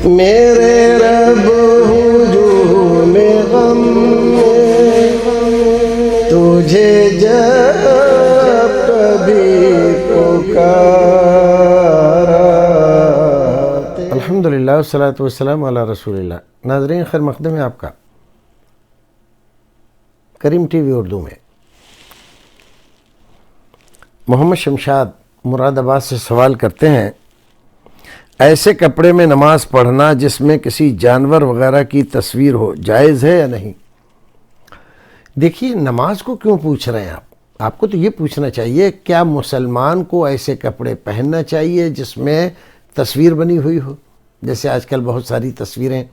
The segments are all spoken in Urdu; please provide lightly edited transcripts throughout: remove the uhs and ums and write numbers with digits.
میرے رب ہجوم غم میں تجھے جب کبھی پکارا۔ الحمدللہ والصلاۃ والسلام علی رسول اللہ۔ ناظرین، خیر مقدم ہے آپ کا کریم ٹی وی اردو میں۔ محمد شمشاد مراد آباد سے سوال کرتے ہیں، ایسے کپڑے میں نماز پڑھنا جس میں کسی جانور وغیرہ کی تصویر ہو جائز ہے یا نہیں؟ دیکھیے، نماز کو کیوں پوچھ رہے ہیں آپ کو تو یہ پوچھنا چاہیے کیا مسلمان کو ایسے کپڑے پہننا چاہیے جس میں تصویر بنی ہوئی ہو؟ جیسے آج کل بہت ساری تصویریں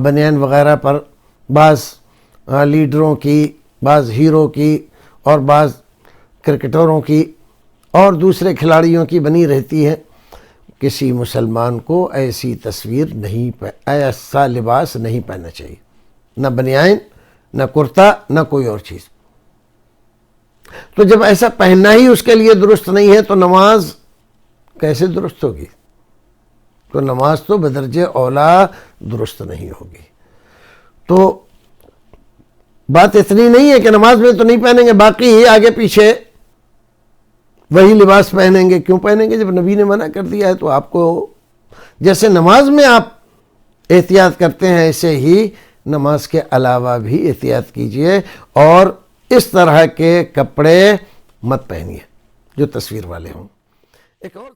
بنیان وغیرہ پر بعض لیڈروں کی، بعض ہیرو کی اور بعض کرکٹروں کی اور دوسرے کھلاڑیوں کی بنی رہتی ہے۔ کسی مسلمان کو ایسی تصویر نہیں، ایسا لباس نہیں پہننا چاہیے، نہ بنیان، نہ کرتا، نہ کوئی اور چیز۔ تو جب ایسا پہننا ہی اس کے لیے درست نہیں ہے تو نماز کیسے درست ہوگی؟ تو نماز تو بدرجہ اولا درست نہیں ہوگی۔ تو بات اتنی نہیں ہے کہ نماز میں تو نہیں پہنیں گے، باقی ہی آگے پیچھے وہی لباس پہنیں گے۔ کیوں پہنیں گے؟ جب نبی نے منع کر دیا ہے تو آپ کو جیسے نماز میں آپ احتیاط کرتے ہیں ایسے ہی نماز کے علاوہ بھی احتیاط کیجئے اور اس طرح کے کپڑے مت پہنیے جو تصویر والے ہوں۔ ایک اور